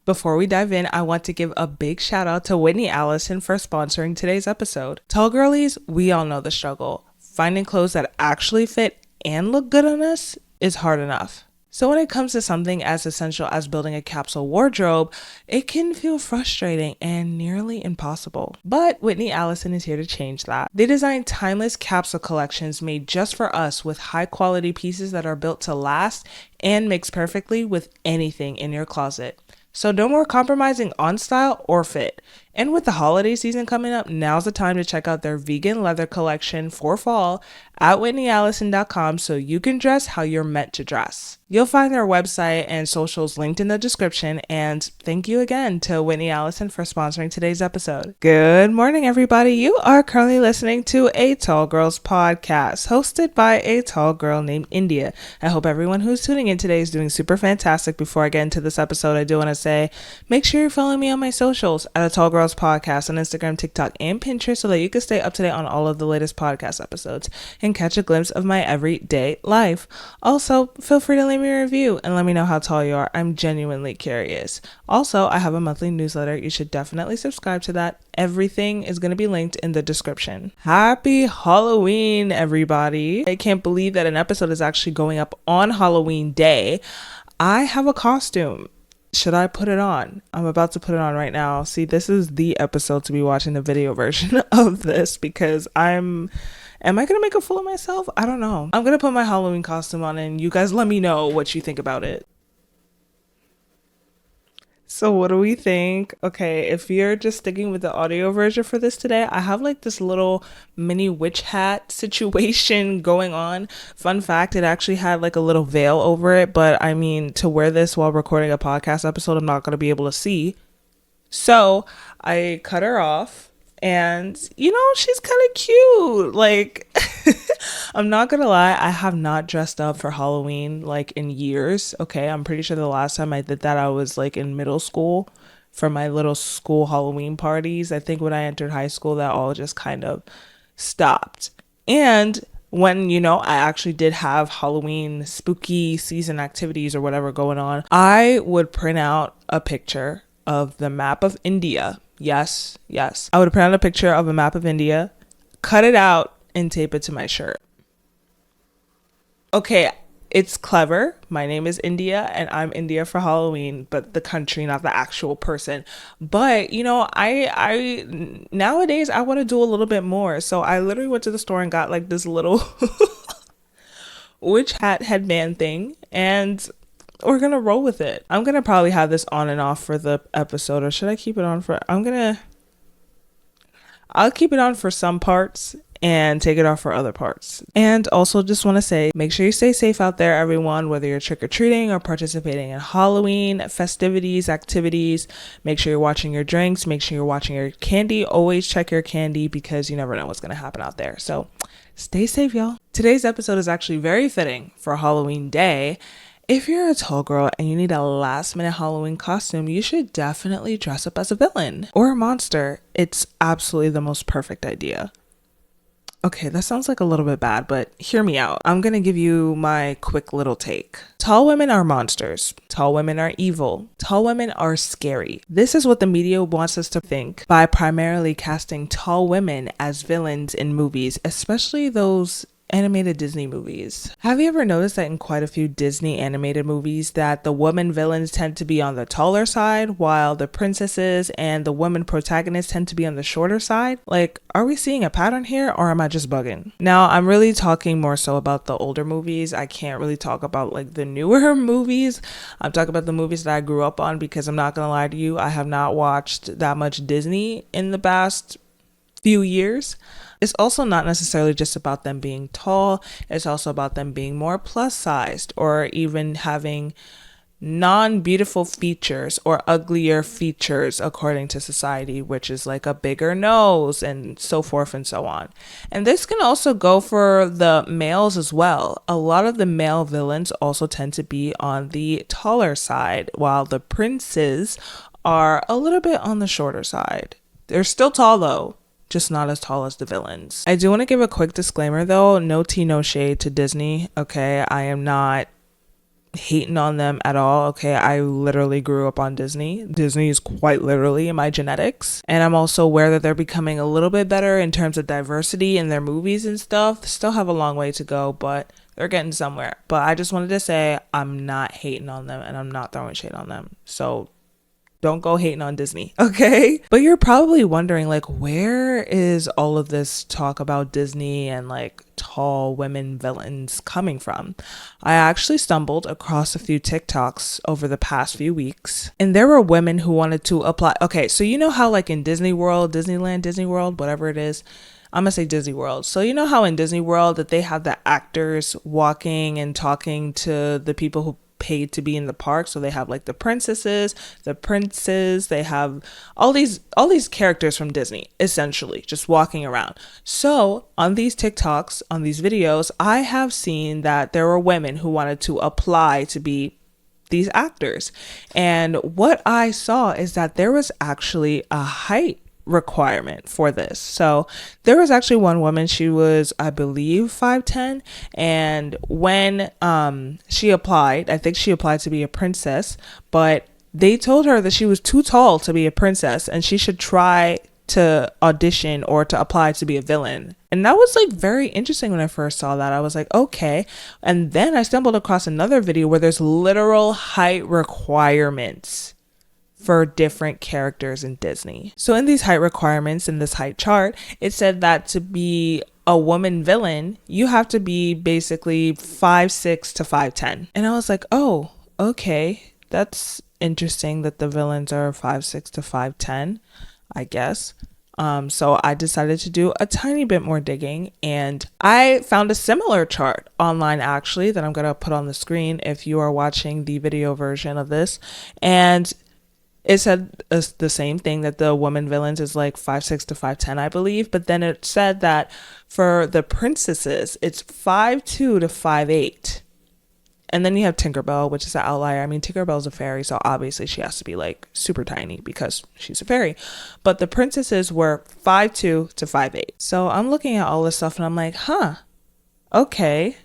Before we dive in, I want to give a big shout out to Whitney Allison for sponsoring today's episode. Tall girlies, we all know the struggle. Finding clothes that actually fit and look good on us is hard enough. So when it comes to something as essential as building a capsule wardrobe, it can feel frustrating and nearly impossible. But Whitney Allison is here to change that. They design timeless capsule collections made just for us with high quality pieces that are built to last and mix perfectly with anything in your closet. So no more compromising on style or fit. And with the holiday season coming up, now's the time to check out their vegan leather collection for fall at whitneyallison.com so you can dress how you're meant to dress. You'll find their website and socials linked in the description, and thank you again to Whitney Allison for sponsoring today's episode. Good morning, everybody. You are currently listening to a Tall Girls podcast hosted by a tall girl named India. I hope everyone who's tuning in today is doing super fantastic. Before I get into this episode, I do want to say, make sure you're following me on my socials at a Tall Girls podcast on Instagram, TikTok, and Pinterest so that you can stay up to date on all of the latest podcast episodes and catch a glimpse of my everyday life. Also, feel free to leave me a review and let me know how tall you are. I'm genuinely curious. Also, I have a monthly newsletter. You should definitely subscribe to that. Everything is going to be linked in the description. Happy Halloween, everybody. I can't believe that an episode is actually going up on Halloween Day. I have a costume. Should I put it on? I'm about to put it on right now. See, this is the episode to be watching the video version of this because am I going to make a fool of myself? I don't know. I'm going to put my Halloween costume on and you guys let me know what you think about it. So what do we think? Okay, if you're just sticking with the audio version for this today, I have like this little mini witch hat situation going on. Fun fact, it actually had like a little veil over it, but I mean, to wear this while recording a podcast episode, I'm not going to be able to see. So I cut her off and, she's kind of cute. Like, I'm not gonna lie, I have not dressed up for Halloween like in years. Okay, I'm pretty sure the last time I did that I was like in middle school for my little school Halloween parties. I think when I entered high school that all just kind of stopped. And when I actually did have Halloween spooky season activities or whatever going on, I would print out a picture of the map of India. Yes, I would print out a picture of a map of India, cut it out, and tape it to my shirt. Okay, it's clever. My name is India and I'm India for Halloween, but the country, not the actual person. But, I nowadays I want to do a little bit more. So I literally went to the store and got like this little witch hat headband thing and we're going to roll with it. I'm going to probably have this on and off for the episode, or should I keep it on for, I'll keep it on for some parts and take it off for other parts. And also just want to say, make sure you stay safe out there, everyone, whether you're trick-or-treating or participating in Halloween festivities, activities. Make sure you're watching your drinks. Make sure you're watching your candy. Always check your candy because you never know what's going to happen out there. So stay safe, y'all. Today's episode is actually very fitting for Halloween Day. If you're a tall girl and you need a last minute Halloween costume, you should definitely dress up as a villain or a monster. It's absolutely the most perfect idea. Okay, that sounds like a little bit bad, but hear me out. I'm going to give you my quick little take. Tall women are monsters. Tall women are evil. Tall women are scary. This is what the media wants us to think by primarily casting tall women as villains in movies, especially those animated Disney movies. Have you ever noticed that in quite a few Disney animated movies that the woman villains tend to be on the taller side while the princesses and the women protagonists tend to be on the shorter side? Like, are we seeing a pattern here or am I just bugging? Now, I'm really talking more so about the older movies. I can't really talk about like the newer movies. I'm talking about the movies that I grew up on because I'm not gonna lie to you, I have not watched that much Disney in the past few years. It's also not necessarily just about them being tall. It's also about them being more plus sized or even having non-beautiful features or uglier features according to society, which is like a bigger nose and so forth and so on. And this can also go for the males as well. A lot of the male villains also tend to be on the taller side, while the princes are a little bit on the shorter side. They're still tall though, just not as tall as the villains. I do want to give a quick disclaimer though, no tea, no shade to Disney. Okay, I am not hating on them at all. Okay, I literally grew up on Disney. Disney is quite literally in my genetics. And I'm also aware that they're becoming a little bit better in terms of diversity in their movies and stuff. Still have a long way to go, but they're getting somewhere. But I just wanted to say I'm not hating on them and I'm not throwing shade on them. So don't go hating on Disney, okay? But you're probably wondering, like, where is all of this talk about Disney and like tall women villains coming from? I actually stumbled across a few TikToks over the past few weeks, and there were women who wanted to apply. Okay, so you know how like in Disney World, Disneyland, Disney World, whatever it is, I'm gonna say Disney World. So you know how in Disney World that they have the actors walking and talking to the people who paid to be in the park. So they have like the princesses, the princes, they have all these characters from Disney essentially just walking around. So on these TikToks, on these videos, I have seen that there were women who wanted to apply to be these actors. And what I saw is that there was actually a height requirement for this. So there was actually one woman, she was, I believe, 5'10", and when she applied, I think she applied to be a princess, but they told her that she was too tall to be a princess and she should try to audition or to apply to be a villain. And that was like very interesting when I first saw that. I was like, okay. And then I stumbled across another video where there's literal height requirements for different characters in Disney. So in these height requirements, in this height chart, it said that to be a woman villain, you have to be basically 5'6" to 5'10". And I was like, oh, okay, that's interesting that the villains are 5'6" to 5'10", I guess. So I decided to do a tiny bit more digging, and I found a similar chart online actually that I'm going to put on the screen if you are watching the video version of this. And it said the same thing, that the woman villains is like 5'6" to 5'10", I believe. But then it said that for the princesses, it's 5'2" to 5'8". And then you have Tinkerbell, which is an outlier. I mean, Tinkerbell's a fairy, so obviously she has to be like super tiny because she's a fairy. But the princesses were 5'2" to 5'8". So I'm looking at all this stuff and I'm like, huh, okay.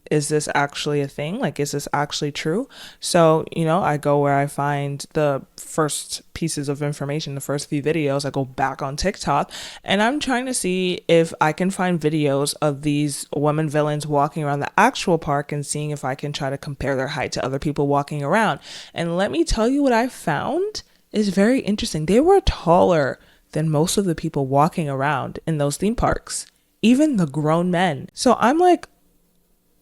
Is this actually a thing? Like, is this actually true? So, you know, I go where I find the first pieces of information, the first few videos. I go back on TikTok and I'm trying to see if I can find videos of these women villains walking around the actual park and seeing if I can try to compare their height to other people walking around. And let me tell you, what I found is very interesting. They were taller than most of the people walking around in those theme parks, even the grown men. So I'm like,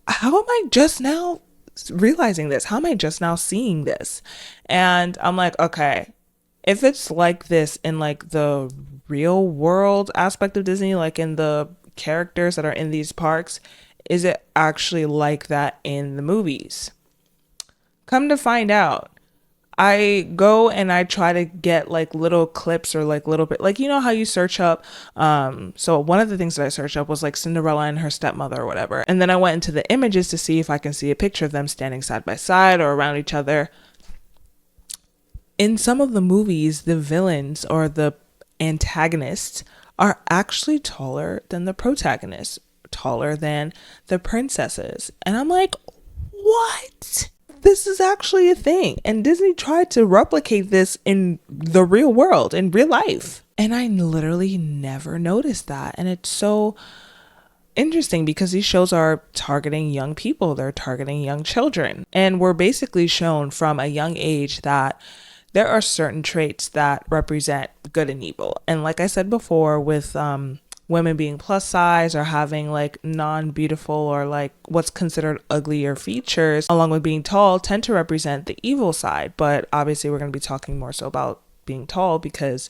how am I just now realizing this? How am I just now seeing this? And I'm like, okay, if it's like this in like the real world aspect of Disney, like in the characters that are in these parks, is it actually like that in the movies? Come to find out, I go and I try to get like little clips or like little bit, like, you know how you search up. So one of the things that I searched up was like Cinderella and her stepmother or whatever. And then I went into the images to see if I can see a picture of them standing side by side or around each other. In some of the movies, the villains or the antagonists are actually taller than the protagonists, taller than the princesses. And I'm like, what? This is actually a thing. And Disney tried to replicate this in the real world, in real life. And I literally never noticed that. And it's so interesting because these shows are targeting young people. They're targeting young children. And we're basically shown from a young age that there are certain traits that represent good and evil. And like I said before, with women being plus size or having like non-beautiful or like what's considered uglier features, along with being tall, tend to represent the evil side. But obviously we're going to be talking more so about being tall because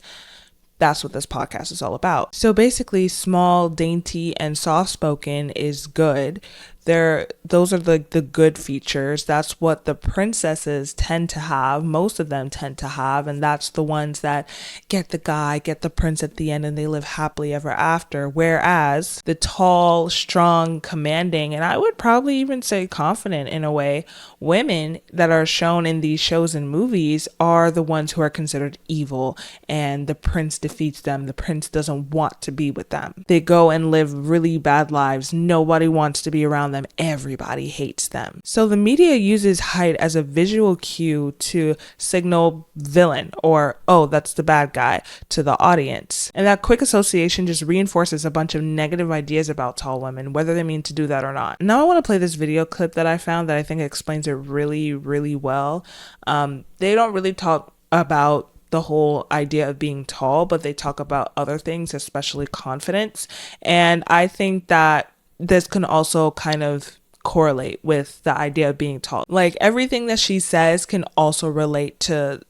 that's what this podcast is all about. So basically, small, dainty, and soft-spoken is good. Those are the good features. That's what the princesses tend to have. Most of them tend to have, and that's the ones that get the guy, get the prince at the end, and they live happily ever after. Whereas the tall, strong, commanding, and I would probably even say confident in a way, women that are shown in these shows and movies are the ones who are considered evil, and the prince defeats them. The prince doesn't want to be with them. They go and live really bad lives. Nobody wants to be around them. them, everybody hates them. So the media uses height as a visual cue to signal villain or, oh, that's the bad guy to the audience. And that quick association just reinforces a bunch of negative ideas about tall women, whether they mean to do that or not. Now I want to play this video clip that I found that I think explains it really, really well. They don't really talk about the whole idea of being tall, but they talk about other things, especially confidence. And I think that this can also kind of correlate with the idea of being tall. Like everything that she says can also relate to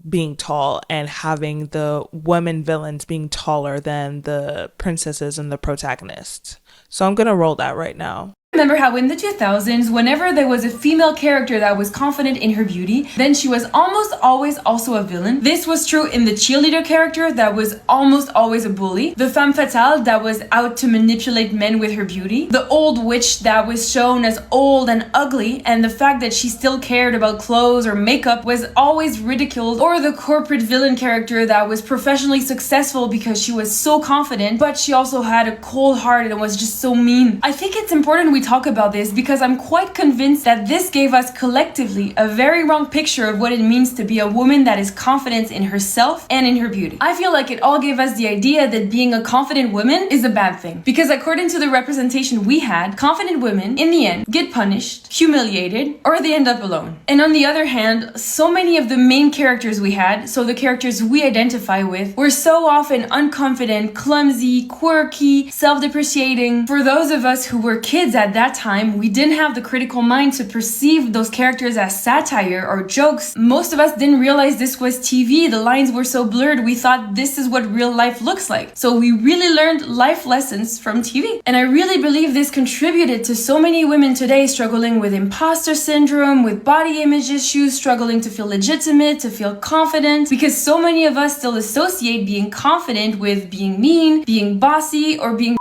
being tall and having the women villains being taller than the princesses and the protagonists. So I'm gonna roll that right now. Remember how in the 2000s, whenever there was a female character that was confident in her beauty, then she was almost always also a villain. This was true in the cheerleader character that was almost always a bully, the femme fatale that was out to manipulate men with her beauty, the old witch that was shown as old and ugly, and the fact that she still cared about clothes or makeup was always ridiculed, or the corporate villain character that was professionally successful because she was so confident, but she also had a cold heart and was just so mean. I think it's important we talk about this because I'm quite convinced that this gave us collectively a very wrong picture of what it means to be a woman that is confident in herself and in her beauty. I feel like it all gave us the idea that being a confident woman is a bad thing, because according to the representation we had, confident women in the end get punished, humiliated, or they end up alone. And on the other hand, so many of the main characters we had, so the characters we identify with, were so often unconfident, clumsy, quirky, self-depreciating. For those of us who were kids at that time, we didn't have the critical mind to perceive those characters as satire or jokes. Most of us didn't realize this was TV. The lines were so blurred, we thought this is what real life looks like. So we really learned life lessons from TV. And I really believe this contributed to so many women today struggling with imposter syndrome, with body image issues, struggling to feel legitimate, to feel confident, because so many of us still associate being confident with being mean, being bossy, or being.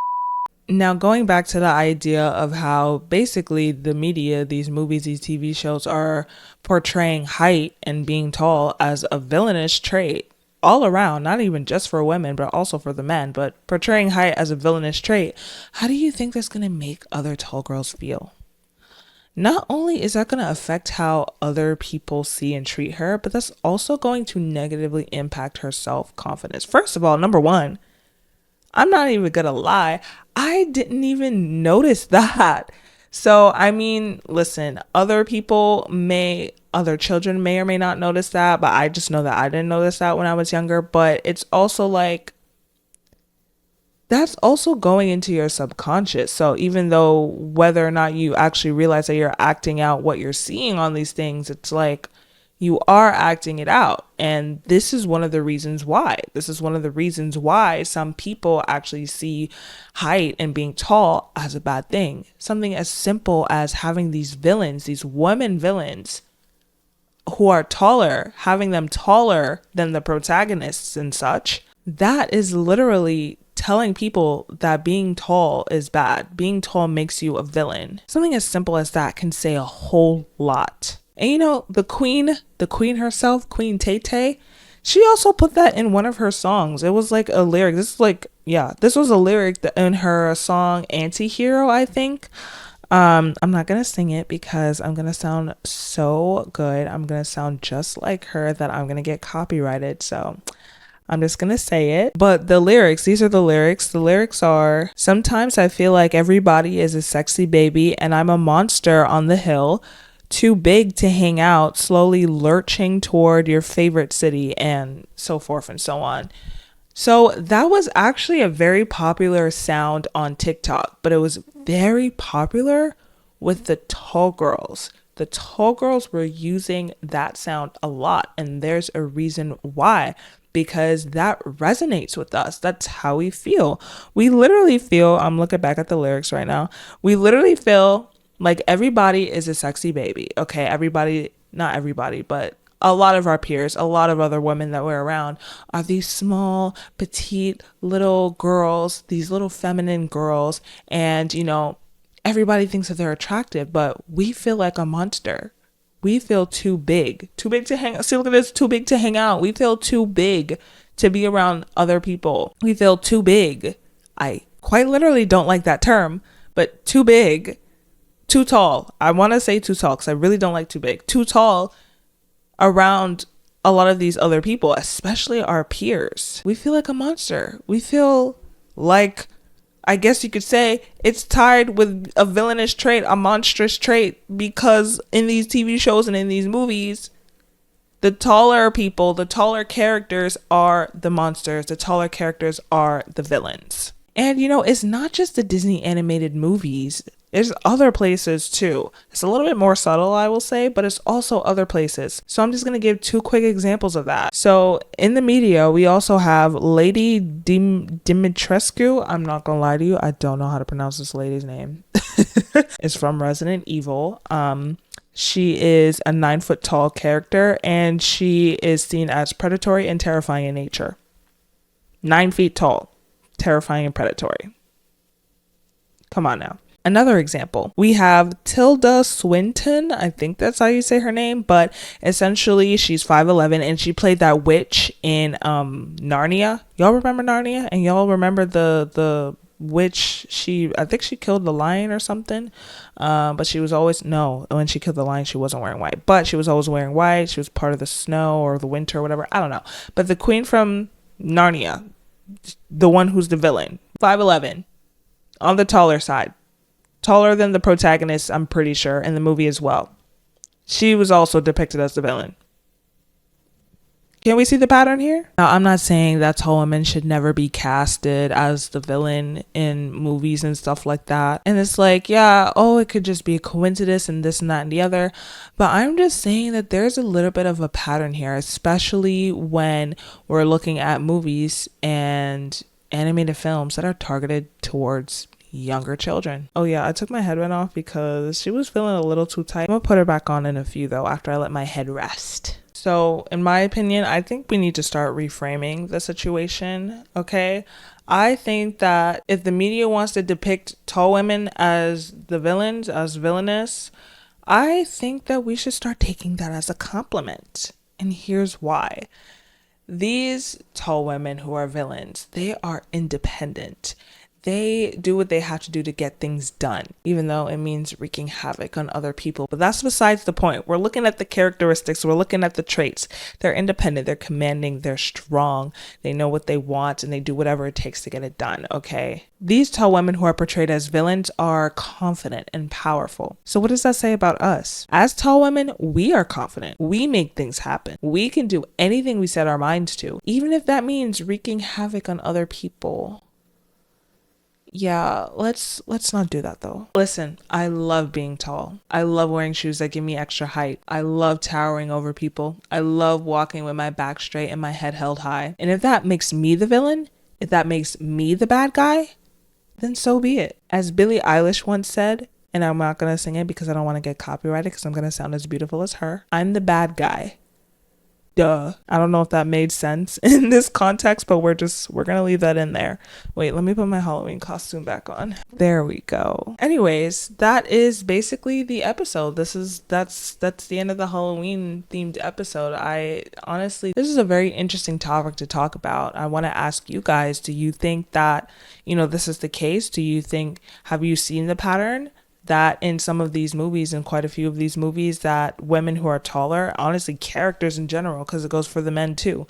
Now, going back to the idea of how basically the media, these movies, these TV shows are portraying height and being tall as a villainous trait all around, not even just for women, but also for the men, but portraying height as a villainous trait. How do you think that's going to make other tall girls feel? Not only is that going to affect how other people see and treat her, but that's also going to negatively impact her self-confidence. First of all, number one, I'm not even gonna lie, I didn't even notice that. So, I mean, listen, other children may or may not notice that, but I just know that I didn't notice that when I was younger. But it's also like, that's also going into your subconscious. So even though whether or not you actually realize that you're acting out what you're seeing on these things, it's like, you are acting it out. And this is one of the reasons why. This is one of the reasons why some people actually see height and being tall as a bad thing. Something as simple as having these villains, these women villains who are taller, having them taller than the protagonists and such. That is literally telling people that being tall is bad. Being tall makes you a villain. Something as simple as that can say a whole lot. And you know, the queen herself, Queen Tay, she also put that in one of her songs. It was like a lyric. This was a lyric in her song Anti-Hero, I think. I'm not going to sing it because I'm going to sound so good. I'm going to sound just like her that I'm going to get copyrighted. So I'm just going to say it. But the lyrics, these are the lyrics. The lyrics are, sometimes I feel like everybody is a sexy baby and I'm a monster on the hill. Too big to hang out, slowly lurching toward your favorite city, and so forth and so on. So that was actually a very popular sound on TikTok, but it was very popular with the tall girls. The tall girls were using that sound a lot, and there's a reason why. Because that resonates with us. That's how we feel. We literally feel, I'm looking back at the lyrics right now, we literally feel like everybody is a sexy baby. Okay, everybody, not everybody, but a lot of our peers, a lot of other women that we're around are these small, petite little girls, these little feminine girls. And, you know, everybody thinks that they're attractive, but we feel like a monster. We feel too big to hang out. See, look at this, too big to hang out. We feel too big to be around other people. We feel too big. I quite literally don't like that term, but too big too tall. I want to say too tall because I really don't like too big. Too tall around a lot of these other people, especially our peers. We feel like a monster. We feel like, I guess you could say, it's tied with a villainous trait, a monstrous trait, because in these TV shows and in these movies, the taller people, the taller characters are the monsters. The taller characters are the villains. And you know, it's not just the Disney animated movies. There's other places too. It's a little bit more subtle, I will say, but it's also other places. So I'm just going to give 2 quick examples of that. So in the media, we also have Lady Dimitrescu. I'm not going to lie to you. I don't know how to pronounce this lady's name. It's from Resident Evil. She is a 9-foot tall character, and she is seen as predatory and terrifying in nature. 9 feet tall, terrifying and predatory. Come on now. Another example, we have Tilda Swinton. I think that's how you say her name, but essentially she's 5'11", and she played that witch in Narnia. Y'all remember Narnia? And y'all remember the witch? I think she killed the lion or something. But she was always, no, when she killed the lion, she wasn't wearing white, but she was always wearing white. She was part of the snow or the winter or whatever. I don't know. But the queen from Narnia, the one who's the villain, 5'11", on the taller side. Taller than the protagonist, I'm pretty sure, in the movie as well. She was also depicted as the villain. Can we see the pattern here? Now, I'm not saying that tall women should never be casted as the villain in movies and stuff like that. And it's like, yeah, it could just be a coincidence and this and that and the other. But I'm just saying that there's a little bit of a pattern here, especially when we're looking at movies and animated films that are targeted towards younger children. Oh yeah, I took my headband off because she was feeling a little too tight. I'm gonna put her back on in a few though, after I let my head rest. So in my opinion, I think we need to start reframing the situation, okay? I think that if the media wants to depict tall women as the villains, as villainous, I think that we should start taking that as a compliment. And here's why. These tall women who are villains, they are independent. They do what they have to do to get things done, even though it means wreaking havoc on other people. But that's besides the point. We're looking at the characteristics. We're looking at the traits. They're independent. They're commanding. They're strong. They know what they want, and they do whatever it takes to get it done, okay? These tall women who are portrayed as villains are confident and powerful. So what does that say about us? As tall women, we are confident. We make things happen. We can do anything we set our minds to, even if that means wreaking havoc on other people. Yeah, let's not do that though. Listen, I love being tall. I love wearing shoes that give me extra height. I love towering over people. I love walking with my back straight and my head held high. And if that makes me the villain, if that makes me the bad guy, then so be it. As Billie Eilish once said, and I'm not gonna sing it because I don't want to get copyrighted because I'm gonna sound as beautiful as her. I'm the bad guy. Duh. I don't know if that made sense in this context, but we're gonna leave that in there. Wait, let me put my Halloween costume back on. There we go. Anyways, that is basically the episode. That's the end of the Halloween themed episode. This is a very interesting topic to talk about. I want to ask you guys, do you think that, this is the case? Have you seen the pattern? That in some of these movies, and quite a few of these movies, that women who are taller, honestly characters in general, because it goes for the men too,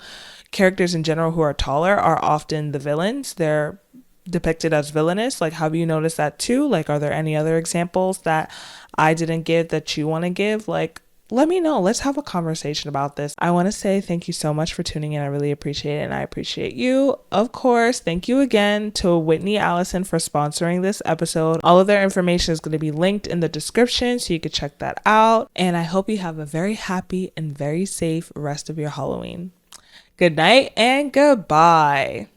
characters in general who are taller are often the villains. They're depicted as villainous. Like, have you noticed that too? Like, are there any other examples that I didn't give that you want to give? Like, let me know. Let's have a conversation about this. I want to say thank you so much for tuning in. I really appreciate it, and I appreciate you. Of course, thank you again to Whitney Allison for sponsoring this episode. All of their information is going to be linked in the description, so you can check that out. And I hope you have a very happy and very safe rest of your Halloween. Good night and goodbye.